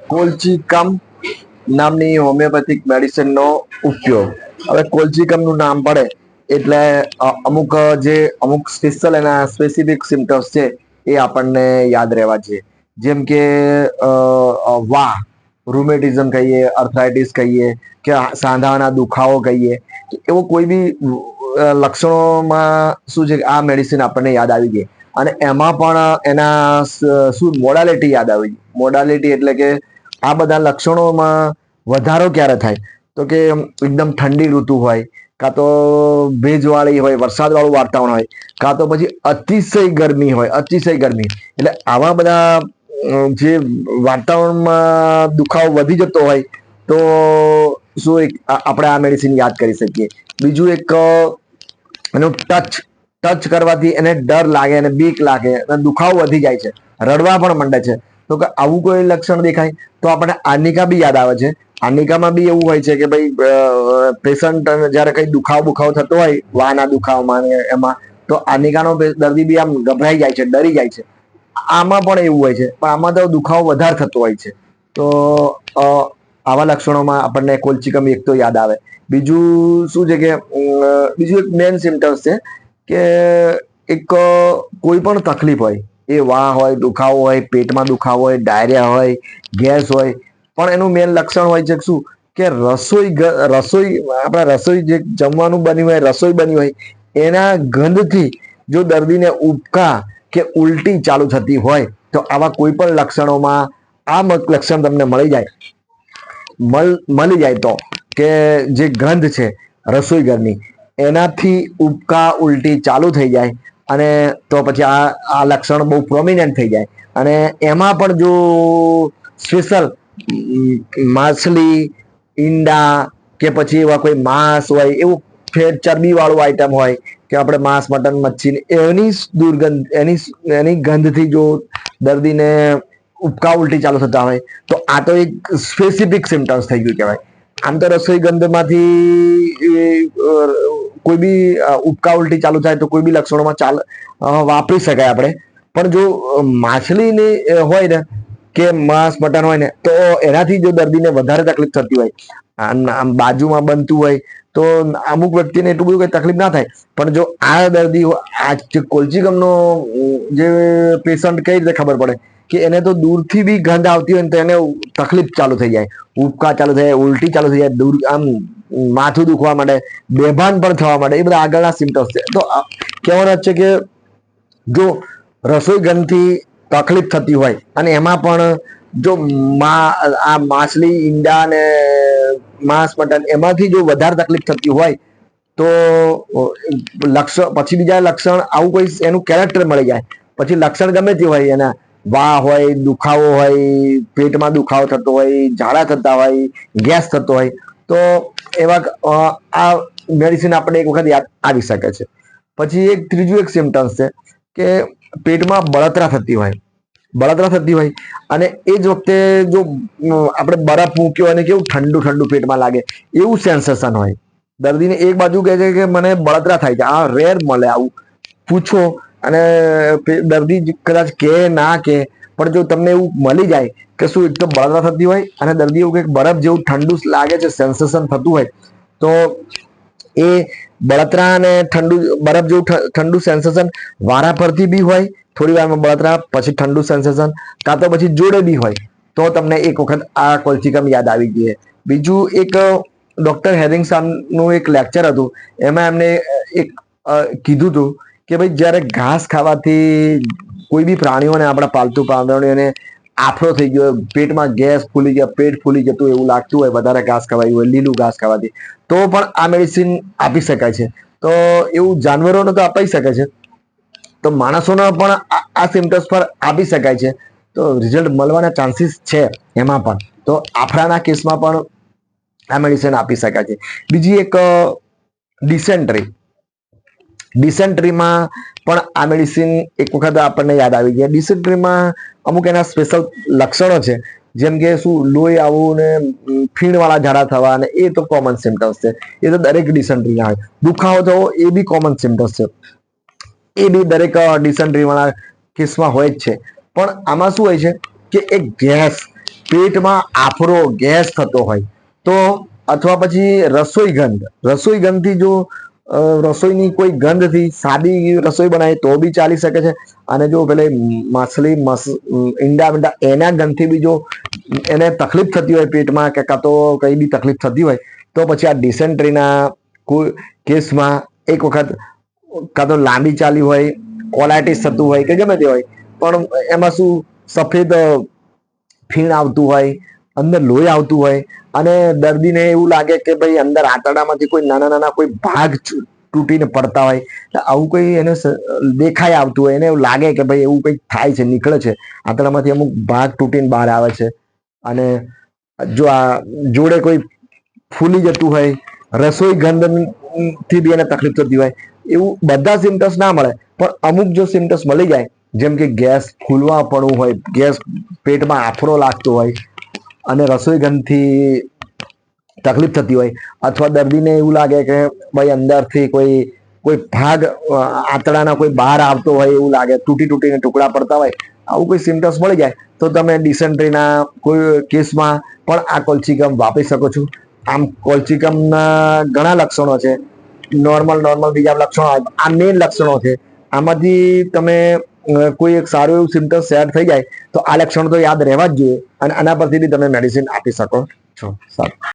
કોલચીકમ નામની હોમિયોપેથિક મેડિસિનનો ઉપયોગ. હવે કોલચીકમનું નામ પડે એટલે અમુક સ્પેશિયલ એના સ્પેસિફિક સિમ્ટમ્સ છે એ આપણને યાદ રહેવા છે. જેમ કે વાહ, રૂમેટિઝમ કહીએ, આર્થરાઇટિસ કહીએ કે સાંધાના દુખાવો કહીએ, એવો કોઈ બી લક્ષણોમાં શું છે કે આ મેડિસિન આપણને યાદ આવી ગઈ. અને એમાં પણ એના શું મોડાલિટી યાદ આવી ગઈ. મોડાલિટી એટલે કે આ બધા લક્ષણોમાં વધારો ક્યારે થાય તો કે એકદમ ઠંડી ઋતુ હોય, કાં તો ભેજવાળી હોય, વરસાદવાળું વાતાવરણ હોય, કાં તો પછી અતિશય ગરમી હોય. અતિશય ગરમી એટલે આવા બધા જે વાતાવરણમાં દુખાવો વધી જતો હોય તો શું આપણે આ મેડિસિન યાદ કરી શકીએ. બીજું એક એનું ટચ કરવાથી એને ડર લાગે અને બીક લાગે અને દુખાવો વધી જાય છે, રડવા પણ માંડે છે. તો કે આવું કોઈ લક્ષણ દેખાય તો આપણને આર્નિકા બી યાદ આવે છે. આર્નિકામાં બી એવું હોય છે કે ભાઈ પેશન્ટ જયારે કઈ દુખાવો થતો હોય વાના દુખાવામાં એમાં, તો આર્નિકાનો દર્દી બી આમ ગભરાઈ જાય છે, ડરી જાય છે. આમાં પણ એવું હોય છે, પણ આમાં તો દુખાવો વધારે થતો હોય છે. તો આવા લક્ષણોમાં આપણને કોલચીકમ એક તો યાદ આવે. બીજું શું છે કે બીજું એક મેન સિમ્ટમ્સ છે કે એક કોઈ પણ તકલીફ હોય, એ વાહ હોય, દુખાવો હોય, પેટમાં દુખાવો હોય, ડાયરિયા હોય, ગેસ હોય, પણ એનું મેન લક્ષણ હોય છે શું કે રસોઈ જે જમવાનું બન્યું હોય, રસોઈ બની હોય એના ગંધથી જો દર્દીને ઉબકા કે ઉલટી ચાલુ થતી હોય તો આવા કોઈ પણ લક્ષણોમાં આ લક્ષણ તમને મળી જાય તો કે જે ગંધ છે રસોઈ ઘરની એનાથી ઉબકા ઉલટી ચાલુ થઈ જાય અને તો પછી આ લક્ષણ બહુ પ્રોમિનન્ટ થઈ જાય. અને એમાં પણ જો સ્પેશિયલ માછલી, ઈંડા કે પછી એવા કોઈ માંસ હોય, એવું ચરબી વાળું આઈટમ હોય કે આપણે માંસ, મટન, મચ્છી એની દુર્ગંધ એની ગંધથી જો દર્દીને ઉબકા ઉલટી ચાલુ થતા હોય તો આ તો એક સ્પેસિફિક સિમ્ટમ્સ થઈ ગયું કહેવાય. આમ તો રસોઈ ગંધમાંથી કોઈ બી ઉબકા ઉલટી ચાલુ થાય તો કોઈ બી લક્ષણોમાં વાપરી શકાય આપણે. પણ જો માછલીની હોય ને કે માંસ, મટન હોય ને તો એનાથી જો દર્દીને વધારે તકલીફ થતી હોય, આમ બાજુમાં બનતું હોય તો અમુક વ્યક્તિને એટલું બધું કઈ તકલીફ ના થાય. પણ જો આ દર્દી આ કોલચીકમનો જે પેશન્ટ કઈ રીતે ખબર પડે કે એને તો દૂરથી બી ગંધ આવતી હોય ને તો એને તકલીફ ચાલુ થઈ જાય, ઉબકા ચાલુ થઈ જાય, ઉલટી ચાલુ થઈ જાય, આમ માથું દુખવા માંડે, બેભાન પણ થવા માંડે. એ બધા આગળના સિમ્ટમ્સ છે. તો કહેવાનું છે કે જો રસોઈ ગંધથી તકલીફ થતી હોય અને એમાં પણ જો આ માછલી, ઈંડા ને માંસ, મટન એમાંથી જો વધારે તકલીફ થતી હોય તો પછી બીજા લક્ષણ આવું કોઈ એનું કેરેક્ટર મળી જાય. પછી લક્ષણ ગમે તે હોય, એના વાહ હોય, દુખાવો હોય, પેટમાં દુખાવો થતો હોય, ઝાડા થતા હોય, ગેસ થતો હોય તો એવા આ મેડિસિન આપણે એક વખત યાદ આવી શકે છે. પછી ત્રીજું એક સિમ્ટમ્સ છે કે પેટમાં બળતરા થતી હોય અને એ જ વખતે જો આપણે બરફ મૂક્યો અને કેવું ઠંડુ ઠંડુ પેટમાં લાગે એવું સેન્સેશન હોય. દર્દીને એક બાજુ કહે છે કે મને બળતરા થાય છે. આ રેર મળે, આવું પૂછો અને દર્દી કદાચ કે ના કે, પણ જો તમને એવું મળી જાય કે શું એક તો બળતરા થતી હોય અને દર્દી એવું કે બરફ જેવું ઠંડુ લાગે છે, સેન્સેશન થતું હોય તો એ બળતરા અને બરફ જેવું ઠંડુ સેન્સેશન વારા પરથી બી હોય, થોડી વારમાં બળતરા પછી ઠંડુ સેન્સેશન, કાં તો પછી જોડે બી હોય તો તમને એક વખત આ કોલચીકમ યાદ આવી ગઈ. બીજું એક ડોક્ટર હેરિંગ્સન નું એક લેક્ચર હતું, એમાં એમને એક કીધું હતું કે ભાઈ જ્યારે ઘાસ ખાવાથી કોઈ બી પ્રાણીઓને, આપણા પાલતુ પ્રાણીઓને આફરો થઈ ગયો, પેટમાં ગેસ ફૂલી ગયા, પેટ ફૂલી જતું એવું લાગતું હોય, વધારે ઘાસ ખવાયું હોય, લીલું ઘાસ ખાવાથી, તો પણ આ મેડિસિન આપી શકાય છે. તો એવું જાનવરોને તો અપાઈ શકે છે, તો માણસોને પણ આ સિમ્ટમ્સ પર આપી શકાય છે. તો રિઝલ્ટ મળવાના ચાન્સીસ છે એમાં પણ. તો આફરાના કેસમાં પણ આ મેડિસિન આપી શકાય છે. બીજી એક ડિસેન્ટ્રીમાં પણ આ મેડિસિન એક વખત આપણને યાદ આવી ગયા. ડિસેન્ટ્રીમાં અમુક એના સ્પેશિયલ લક્ષણો છે, જેમ કે શું લોહી આવવું ને ફીણ વાળા ઝાડા થવા, અને એ તો કોમન સિમ્ટમ્સ છે. એ તો દરેક ડિસેન્ટ્રીના હોય. દુખાવો થવો એ બી કોમન સિમ્ટમ્સ છે, એ બી દરેક ડિસેન્ટ્રી વાળા કેસમાં હોય જ છે. પણ આમાં શું હોય છે કે એક ગેસ પેટમાં આફરો ગેસ થતો હોય તો, અથવા પછી રસોઈ ગંધથી જો રસોઈની કોઈ ગંધથી સાદી રસોઈ બનાવી તો બી ચાલી શકે છે. અને જો પેલે માછલી ઈંડા એના ગંધથી બી જો એને તકલીફ થતી હોય પેટમાં કે કાં તો કઈ બી તકલીફ થતી હોય તો પછી આ ડિસેન્ટ્રીના કોઈ કેસમાં એક વખત કાં તો લાંબી ચાલી હોય, કોલાઇટિસ થતું હોય કે ગમે તે હોય, પણ એમાં શું સફેદ ફીણ આવતું હોય, અંદર લોહી આવતું હોય અને દર્દીને એવું લાગે કે ભાઈ અંદર આંતરડામાંથી કોઈ નાના નાના કોઈ ભાગ તૂટીને પડતા હોય, આવું કોઈ એને દેખાય આવતું હોય, એને એવું લાગે કે ભાઈ એવું કંઈક થાય છે, નીકળે છે આંતરડામાંથી અમુક ભાગ તૂટીને બહાર આવે છે. અને જો આ જોડે કોઈ ફૂલી જતું હોય, રસોઈ ગંધથી બી એને તકલીફ થતી હોય, એવું બધા સિમ્ટમ્સ ના મળે પણ અમુક જો સિમ્ટમ્સ મળી જાય, જેમ કે ગેસ ફૂલવા પડવું હોય, ગેસ પેટમાં આફરો લાગતો હોય અને રસોઈ ગંધથી તકલીફ થતી હોય, અથવા દર્દીને એવું લાગે કે ભાઈ અંદરથી કોઈ કોઈ ભાગ આંતરડાના કોઈ બહાર આવતો હોય એવું લાગે, તૂટીને ટુકડા પડતા હોય, આવું કોઈ સિમ્ટમ્સ મળી જાય તો તમે ડિસેન્ટ્રીના કોઈ કેસમાં પણ આ કોલ્ચિકમ વાપરી શકો છો. આમ કોલ્ચિકમના ઘણા લક્ષણો છે, નોર્મલ બીજા લક્ષણો, આ મેઇન લક્ષણો છે. આમાંથી તમે કોઈ એક સારું એવું સિમ્ટમ સેટ થઈ જાય તો આ લક્ષણો તો યાદ રહેવા જ જોઈએ અને આના પરથી બી તમે મેડિસિન આપી શકો છો. સારું.